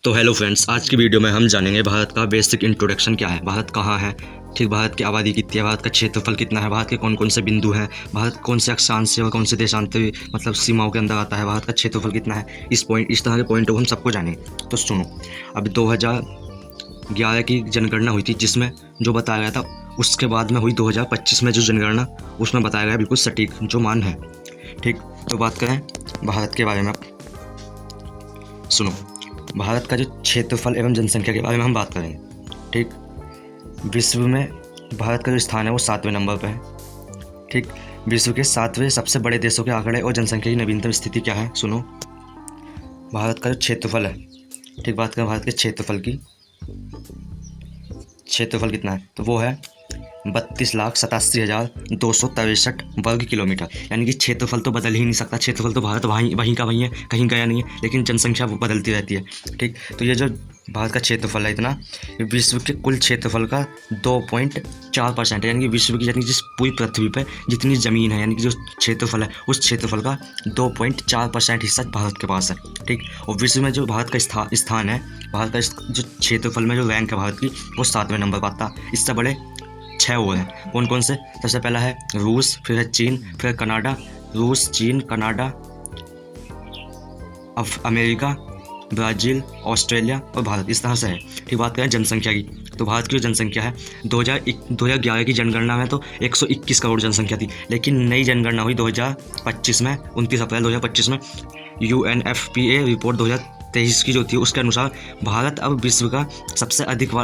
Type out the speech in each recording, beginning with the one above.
तो hello friends, आज की वीडियो में हम जानेंगे भारत का बेसिक इंट्रोडक्शन क्या है, भारत कहाँ है, ठीक, भारत की आबादी कितनी है, भारत का क्षेत्रफल कितना है, भारत के कौन कौन से बिंदु हैं, भारत कौन से अक्षांश से और कौन से देशांतर मतलब सीमाओं के अंदर आता है, भारत का क्षेत्रफल कितना है, इस तरह के पॉइंटों को हम सबको जानेंगे। तो सुनो, अब 2011 की जनगणना हुई थी जिसमें जो बताया गया था, उसके बाद में हुई 2025 में जो जनगणना, उसमें बताया गया बिल्कुल सटीक जो मान है। ठीक, तो बात करें भारत के बारे में। सुनो, भारत का जो क्षेत्रफल एवं जनसंख्या के बारे में हम बात करेंगे। ठीक, विश्व में भारत का जो स्थान है वो 7वें नंबर पर है। ठीक, विश्व के 7वें सबसे बड़े देशों के आंकड़े और जनसंख्या की नवीनतम स्थिति क्या है, सुनो। भारत का जो क्षेत्रफल है, ठीक, बात करें भारत के क्षेत्रफल की, क्षेत्रफल कितना है तो वो है 32,87,263 वर्ग किलोमीटर। यानी कि क्षेत्रफल तो बदल ही नहीं सकता, क्षेत्रफल तो भारत वहीं का वहीं है, कहीं गया नहीं है, लेकिन जनसंख्या वो बदलती रहती है। ठीक, तो ये जो भारत का क्षेत्रफल है इतना, विश्व के कुल क्षेत्रफल का 2.4% है। यानी कि विश्व की, यानी जिस पूरी पृथ्वी पर जितनी ज़मीन है, यानी कि जो क्षेत्रफल है उस क्षेत्रफल का 2.4% हिस्सा भारत के पास है। ठीक, और विश्व में जो भारत का स्थान है, भारत का जो क्षेत्रफल में जो रैंक है भारत की, वो 7वें नंबर पर आता है। इससे बड़े 6 वो हैं, कौन कौन से, सबसे पहला है रूस, फिर है चीन, फिर कनाडा, रूस, चीन, कनाडा, अमेरिका, ब्राज़ील, ऑस्ट्रेलिया और भारत, इस तरह से है। ठीक, बात करें जनसंख्या की, तो भारत की जो जनसंख्या है 2011 की जनगणना में तो 121 करोड़ जनसंख्या थी, लेकिन नई जनगणना हुई 2025 में, 29 अप्रैल 2025 में। UNFPA रिपोर्ट 2023 की जो थी उसके अनुसार भारत अब विश्व का सबसे अधिक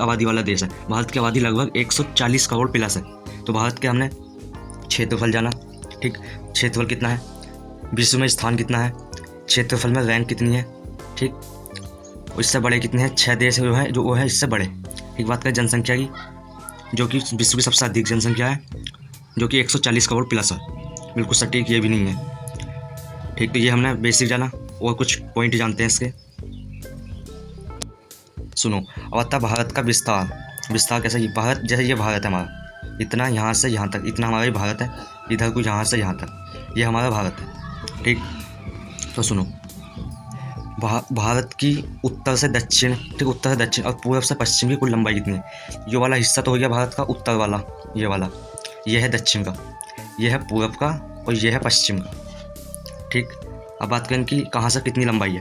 आबादी वाला देश है। भारत की आबादी लगभग 140 करोड़ प्लस है। तो भारत के हमने क्षेत्रफल जाना। ठीक, क्षेत्रफल कितना है, विश्व में स्थान कितना है, क्षेत्रफल में रैंक कितनी है। ठीक, इससे बड़े कितने हैं, 6 देश जो वो है इससे बड़े। ठीक, बात करें जनसंख्या की, जो कि विश्व की सबसे अधिक जनसंख्या है, जो कि 140 करोड़ प्लस है, बिल्कुल सटीक ये भी नहीं है। ठीक, तो ये हमने बेसिक जाना, और कुछ पॉइंट जानते हैं इसके। सुनो, अब आता भारत का विस्तार कैसा, ये भारत, जैसे ये भारत है हमारा, इतना यहाँ से यहाँ तक, इतना हमारा ही भारत है, इधर को यहाँ से यहाँ तक, ये हमारा भारत है। ठीक, तो सुनो, भारत की उत्तर से दक्षिण, ठीक, उत्तर से दक्षिण और पूर्व से पश्चिम की कुल लंबाई कितनी है। ये वाला हिस्सा तो हो गया भारत का उत्तर वाला, ये वाला, ये है दक्षिण का, ये है पूर्व का और ये है पश्चिम का। ठीक, अब बात करें कि कहाँ से कितनी लंबाई है,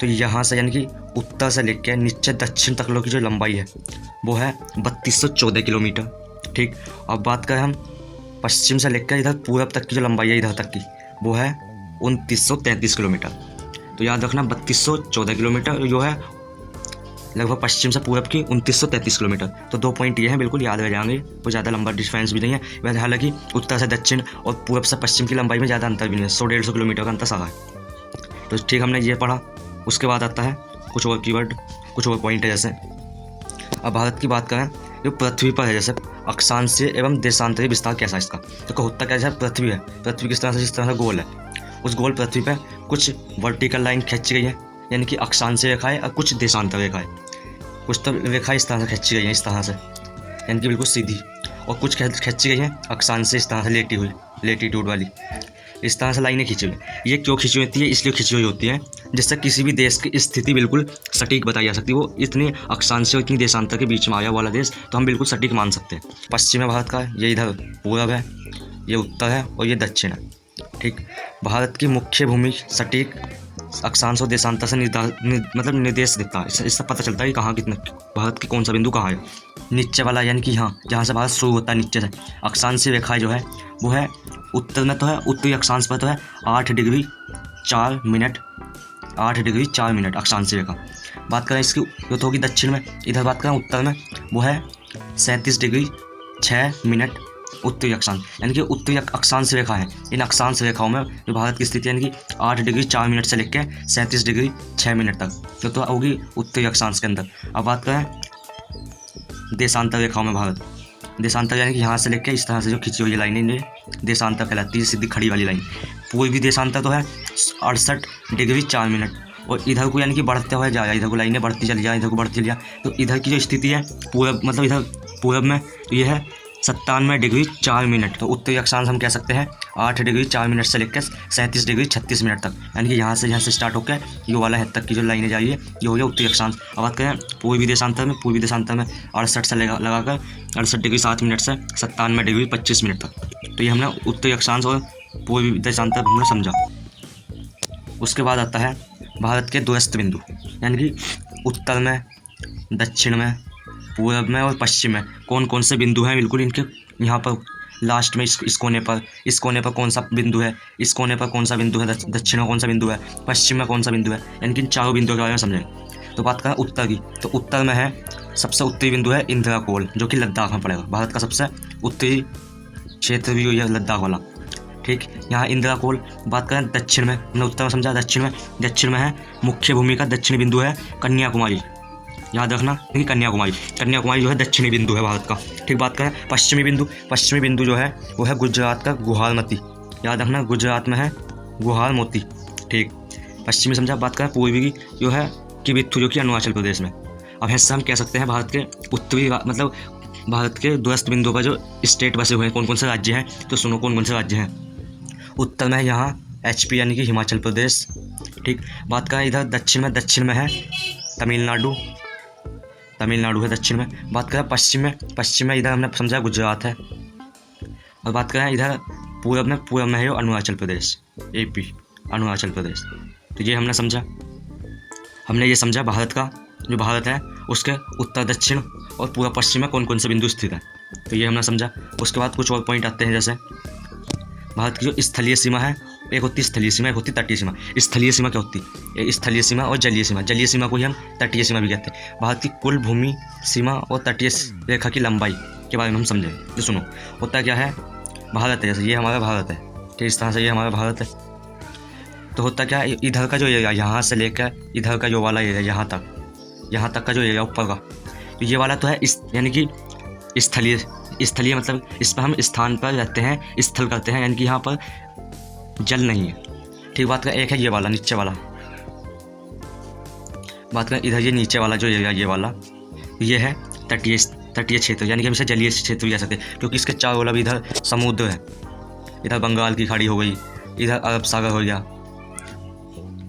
तो यहाँ से यानी कि उत्तर से लेकर नीचे दक्षिण तक की जो लंबाई है वो है 3214 किलोमीटर। ठीक, अब बात करें हम पश्चिम से लेकर इधर पूर्व तक की जो लंबाई है इधर तक की, वो है 2933 किलोमीटर। तो याद रखना 3214 किलोमीटर जो है लगभग पश्चिम से पूर्व की 2933 किलोमीटर। तो 2 पॉइंट ये हैं, बिल्कुल याद रह जाएंगे, वो ज़्यादा लंबा डिफरेंस भी नहीं है वैसे। हालांकि उत्तर से दक्षिण और पूर्व से पश्चिम की लंबाई में ज़्यादा अंतर भी नहीं है, 100-150 किलोमीटर का अंतर सारा है। तो ठीक, हमने ये पढ़ा। उसके बाद आता है कुछ और कीवर्ड, कुछ और पॉइंट है। जैसे अब भारत की बात करें, जो पृथ्वी पर है, जैसे अक्षांशीय एवं देशांतरीय विस्तार कैसा है इसका, तो होता क्या है, पृथ्वी है, पृथ्वी किस तरह से, जिस तरह से गोल है, उस गोल पृथ्वी पर कुछ वर्टिकल लाइन खींची गई है, यानी कि अक्षांशीय रेखा है और कुछ देशांतर रेखा है। कुछ तो रेखा इस तरह से खींची गई है, इस तरह से, यानी कि बिल्कुल सीधी, और कुछ खींची गई हैं अक्षांश से, इस तरह से लेटी हुई, लेटीट्यूड वाली, इस तरह से लाइनें खींची हुई। ये क्यों खींची हुई होती है, इसलिए खींची हुई होती है जिससे किसी भी देश की स्थिति बिल्कुल सटीक बताई जा सकती है। वो इतनी अक्षांश और इतनी देशांतर के बीच में आया वाला देश, तो हम बिल्कुल सटीक मान सकते हैं। पश्चिम है भारत का, ये इधर पूर्व है, ये उत्तर है और ये दक्षिण है। ठीक, भारत की मुख्य भूमि सटीक अक्षांश और देशांतर से मतलब निर्देश देता है, इससे पता चलता है कि कहाँ कितना, भारत की कौन सा बिंदु कहाँ है। नीचे वाला यानी कि यहाँ जहाँ से भारत शुरू होता है, नीचे से अक्षांशीय रेखा जो है वो है उत्तर में, तो है उत्तरी अक्षांश पर तो है 8 डिग्री 4 मिनट, 8 डिग्री 4 मिनट अक्षांशीय रेखा। बात करें इसकी जो तो होगी दक्षिण में, इधर बात करें उत्तर में, वो है 37 डिग्री 6 मिनट उत्तरी अक्षांश, यानी कि उत्तरी अक्षांश रेखा है। इन अक्षांश रेखाओं में जो भारत की स्थिति यानी कि 8 डिग्री 4 मिनट से लेकर 37 डिग्री 6 मिनट तक तो होगी उत्तरी अक्षांश के अंदर। अब बात करें देशांतर रेखाओं में, भारत देशांतर यानी कि यहाँ से लेकर इस तरह से जो खींची हुई लाइनें देशांतर कहलाती है, सीधी खड़ी वाली लाइन। पूर्वी देशांतर तो है 68 डिग्री 4 मिनट, और इधर को यानी कि बढ़ते हुए जाए, इधर को लाइनें बढ़ती चली जाए, इधर को बढ़ती चली जाए, तो इधर की जो स्थिति है पूर्व, मतलब इधर पूर्व में, तो ये है 97°4". तो उत्तरी अक्षांश हम कह सकते हैं 8°4 से लेकर 37°36 तक, यानी कि यहाँ से स्टार्ट होकर ये वाला है तक की जो लाइनें जा रही है ये हो गया उत्तरी अक्षांश। अब बात करें पूर्वी देशांतर में 68 से लगाकर 68°7 से 97°25 तक। तो ये हमने उत्तरी अक्षांश और पूर्वी देशांतर हमने समझा। उसके बाद आता है भारत के दूरस्थ बिंदु, यानी कि उत्तर में, दक्षिण में, पूर्व में और पश्चिम में कौन कौन से बिंदु हैं बिल्कुल इनके यहाँ पर लास्ट में इस कोने पर कौन सा बिंदु है, इस कोने पर कौन सा बिंदु है, दक्षिण में कौन सा बिंदु है, पश्चिम में कौन सा बिंदु है, यानी कि इन चारों बिंदुओं के बारे में समझेंगे। तो बात करें उत्तर की, तो उत्तर में है सबसे उत्तरी बिंदु है इंदिरा कोल, जो कि लद्दाख में पड़ेगा। भारत का सबसे उत्तरी क्षेत्र भी है लद्दाख वाला, ठीक। यहाँ इंदिरा कोल। बात करें दक्षिण में, हमने उत्तर में समझा, दक्षिण में है मुख्य भूमि का दक्षिणी बिंदु है कन्याकुमारी, याद रखना कि कन्याकुमारी जो है दक्षिणी बिंदु है भारत का, ठीक। बात करें पश्चिमी बिंदु जो है वो है गुजरात का गुहारमती, याद रखना गुजरात में है गुहारमोती, ठीक। पश्चिमी समझा। बात करें पूर्वी की जो है किबिथु, जो कि अरुणाचल प्रदेश में। अब ऐसा हम कह सकते हैं भारत के उत्तरी मतलब भारत के दूरस्थ बिंदुओं पर जो स्टेट बसे हुए हैं, कौन कौन से राज्य हैं, तो सुनो कौन कौन से राज्य हैं। उत्तर में यहाँ HP यानी कि हिमाचल प्रदेश, ठीक। बात करें इधर दक्षिण में है तमिलनाडु है दक्षिण में। बात करें पश्चिम में इधर हमने समझा गुजरात है। और बात करें इधर पूरब में है अरुणाचल प्रदेश, AP अरुणाचल प्रदेश। तो ये हमने समझा, ये समझा भारत का जो भारत है उसके उत्तर, दक्षिण और पूर्व पश्चिम में कौन कौन से बिंदु स्थित है, तो ये हमने समझा। उसके बाद कुछ और पॉइंट आते हैं, जैसे भारत की जो स्थलीय सीमा है, एक होती स्थलीय सीमा, एक होती तटीय सीमा। स्थलीय सीमा क्या होती है? एक स्थलीय सीमा और जलीय सीमा। जलीय सीमा को ही हम तटीय सीमा भी कहते हैं। भारत की कुल भूमि सीमा और तटीय रेखा की लंबाई के बारे में हम समझेंगे। तो सुनो, होता क्या है, भारत है, जैसे ये हमारा भारत है, ठीक, इस तरह से ये हमारा भारत है। तो होता क्या है, इधर का जो एरिया यहाँ से लेकर इधर का जो वाला एरिया यहाँ तक का जो एरिया ऊपर का, तो ये वाला तो है यानी कि स्थलीय मतलब इस पर हम स्थान पर रहते हैं, स्थल करते हैं, यानी कि यहाँ पर जल नहीं है, ठीक। बात करें एक है ये वाला नीचे वाला, बात करें इधर ये नीचे वाला जो एरिया ये वाला, ये है तटीय क्षेत्र, यानी कि हम इसे जलीय क्षेत्र भी कह सकते हैं, क्योंकि इसके चारों ओर इधर समुद्र है, इधर बंगाल की खाड़ी हो गई, इधर अरब सागर हो गया,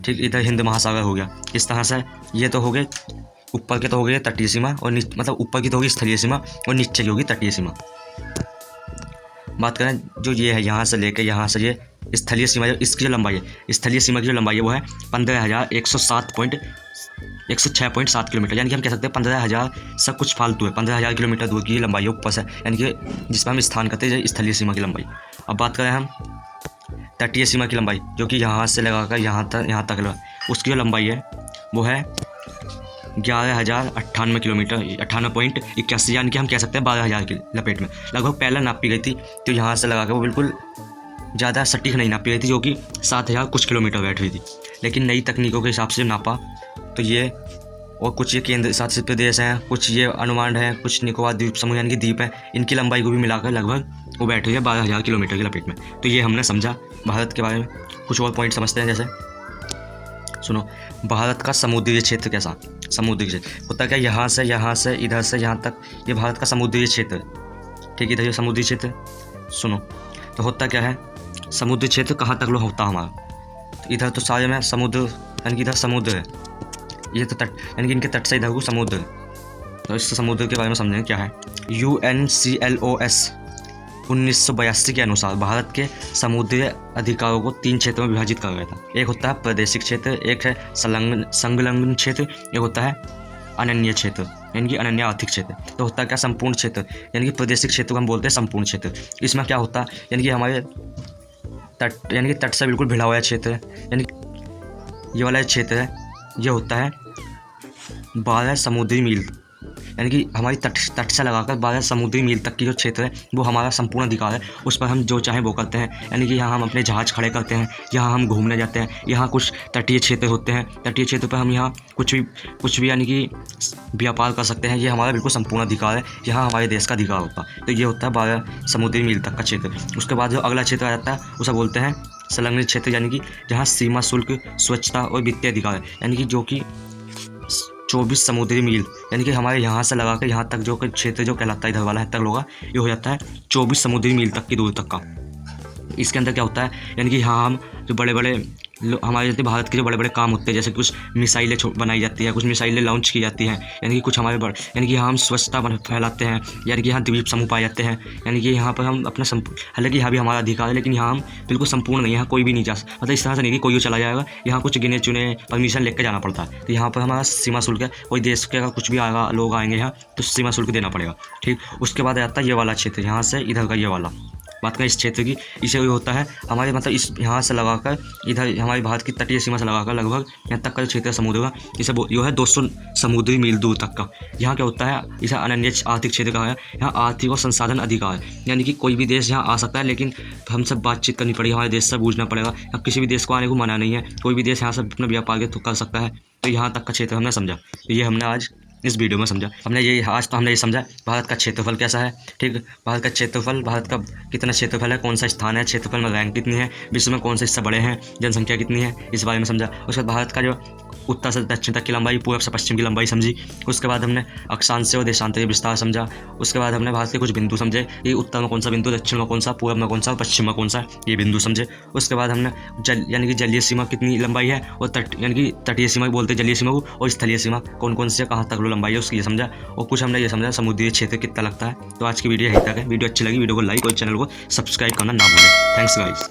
ठीक, इधर हिंद महासागर हो गया। इस तरह से ये तो हो गए ऊपर के, तो हो गए तटीय सीमा, और मतलब ऊपर की तो होगी स्थलीय सीमा और नीचे की होगी तटीय सीमा। बात करें जो ये है यहाँ से लेकर यहाँ से ये स्थलीय सीमा, जो इसकी जो लंबाई है, स्थलीय सीमा की जो लंबाई है वो है 15,106.7 किलोमीटर, यानी कि हम कह सकते हैं 15,000 से कुछ फालतू है, 15,000 किलोमीटर दूर की लंबाई है ऊपर से, यानी कि जिस पर हम स्थान करते हैं स्थलीय सीमा की लंबाई। अब बात करें हम तटीय सीमा की लंबाई, जो कि यहाँ से लगाकर यहाँ तक लगा, उसकी जो लंबाई है वो है 11,098 किलोमीटर, 98.81, यानी कि हम कह सकते हैं 12,000 की लपेट में लगभग पहले नापी गई थी। तो यहाँ से लगा कर वो बिल्कुल ज़्यादा सटीक नहीं नापी गई थी, जो कि 7,000 कुछ किलोमीटर बैठ हुई थी। लेकिन नई तकनीकों के हिसाब से नापा तो ये, और कुछ ये केंद्र शासित प्रदेश हैं, कुछ ये अनुमान है, कुछ निकोबार द्वीप समूह यानी कि द्वीप है, इनकी लंबाई को भी मिलाकर लगभग वो बैठ हुई है 12,000 किलोमीटर की लपेट में। तो ये हमने समझा भारत के बारे में। कुछ और पॉइंट समझते हैं, जैसे सुनो, भारत का समुद्री क्षेत्र कैसा, समुद्री क्षेत्र होता क्या, यहाँ से इधर से यहाँ तक ये भारत का समुद्री क्षेत्र है, ठीक। इधर ये समुद्री क्षेत्र, सुनो तो होता क्या है, समुद्री क्षेत्र कहाँ तक होता है हमारा, तो इधर तो सारे में समुद्र, यानी कि इधर समुद्र है, ये तो तट, यानी कि इनके तट से इधर को समुद्र है। तो इस समुद्र के बारे में समझेंगे क्या है। UNCLOS 1982 के अनुसार भारत के समुद्री अधिकारों को 3 क्षेत्रों में विभाजित किया गया था। एक होता है प्रादेशिक क्षेत्र, एक है संलग्न क्षेत्र, एक होता है अनन्य क्षेत्र, यानी कि अनन्य आर्थिक क्षेत्र। तो होता है क्या, संपूर्ण क्षेत्र, यानी कि प्रादेशिक क्षेत्र को हम बोलते हैं संपूर्ण क्षेत्र। इसमें क्या होता है, यानी कि हमारे तट, यानी कि तट से बिल्कुल भिड़ा हुआ क्षेत्र है, यानी ये वाला क्षेत्र है, ये होता है 12 समुद्री मील, यानी कि हमारी तट से लगाकर 12 समुद्री मील तक की जो क्षेत्र है वो हमारा संपूर्ण अधिकार है। उस पर हम जो चाहें वो करते हैं, यानी कि यहाँ हम अपने जहाज़ खड़े करते हैं, यहाँ हम घूमने जाते हैं, यहाँ कुछ तटीय क्षेत्र होते हैं, तटीय क्षेत्र पर हम यहाँ कुछ भी यानी कि व्यापार कर सकते हैं। ये हमारा बिल्कुल संपूर्ण अधिकार है, यहाँ हमारे देश का अधिकार होता है। तो ये होता है 12 समुद्री मील तक का क्षेत्र। उसके बाद जो अगला क्षेत्र आ जाता है उसे बोलते हैं संलग्न क्षेत्र, यानी कि जहाँ सीमा शुल्क, स्वच्छता और वित्तीय अधिकार है, यानी कि जो कि 24 समुद्री मील, यानी कि हमारे यहाँ से लगा कर यहाँ तक जो क्षेत्र जो कहलाता है इधर वाला तक होगा, ये हो जाता है 24 समुद्री मील तक की दूरी तक का। इसके अंदर क्या होता है, यानी कि यहाँ हम जो बड़े बड़े हमारे जैसे भारत के जो बड़े बड़े काम होते हैं, जैसे कुछ मिसाइलें बनाई जाती हैं, कुछ मिसाइलें लॉन्च की जाती हैं, यानी कि कुछ हमारे यानी कि यहाँ हम स्वच्छता फैलाते हैं, यानी कि यहाँ द्वीप समूह पाए जाते हैं, यानी कि यहाँ पर हम अपना हालांकि यहाँ भी हमारा अधिकार है, लेकिन यहाँ हम बिल्कुल संपूर्ण नहीं है, यहाँ कोई भी नहीं जा सकता, मतलब इस तरह से नहीं कि कोई चला जाएगा, यहाँ कुछ गिने चुने परमिशन लेकर जाना पड़ता है। तो यहाँ पर हमारा सीमा शुल्क है, कोई देश के अगर कुछ भी आएगा, लोग आएंगे यहाँ तो सीमा शुल्क देना पड़ेगा, ठीक। उसके बाद आता है ये वाला क्षेत्र, यहाँ से इधर का ये वाला बात करें इस क्षेत्र की, इसे होता है हमारे मतलब इस यहाँ से लगाकर इधर हमारे भारत की तटीय सीमा से लगाकर लगभग यहाँ तक का क्षेत्र समुद्र का, इसे यो है 200 समुद्री मील दूर तक का। यहाँ क्या होता है, इसे अनन्य आर्थिक क्षेत्र कहा है। यहाँ आर्थिक और संसाधन अधिकार, यानी कि कोई भी देश यहाँ आ सकता है, लेकिन हम सब बातचीत करनी पड़ेगी, हमारे देश से पूछना पड़ेगा। यहाँ किसी भी देश को आने को मना नहीं है, कोई भी देश यहाँ से अपना व्यापार कर सकता है। तो यहाँ तक का क्षेत्र हमने समझा, तो ये हमने आज इस वीडियो में समझा। आज तो हमने ये समझा भारत का क्षेत्रफल कैसा है, ठीक। भारत का क्षेत्रफल, भारत का कितना क्षेत्रफल है, कौन सा स्थान है, क्षेत्रफल में रैंक कितनी है, विश्व में कौन से हिस्से बड़े हैं, जनसंख्या कितनी है, इस बारे में समझा। उसके बाद भारत का जो उत्तर से दक्षिण तक की लंबाई, पूर्व से पश्चिम की लंबाई समझी। उसके बाद हमने अक्षांश और देशांतरीय विस्तार समझा। उसके बाद हमने भारत के कुछ बिंदु समझे, ये उत्तर में कौन सा बिंदु, दक्षिण में कौन सा, पूर्व में कौन सा, पश्चिम में कौन सा, ये बिंदु समझे। उसके बाद हमने यानी कि जलीय सीमा कितनी लंबाई है, और यानी कि तटीय सीमा बोलते हैं जलीय सीमा को, और स्थलीय सीमा कौन कौन से कहाँ तक लंबाई है उसकी ये समझा। और कुछ हमने ये समझा समुद्री क्षेत्र कितना लगता है। तो आज की वीडियो यहीं तक है। वीडियो अच्छी लगी वीडियो को लाइक और चैनल को सब्सक्राइब करना ना भूलें। Thanks guys.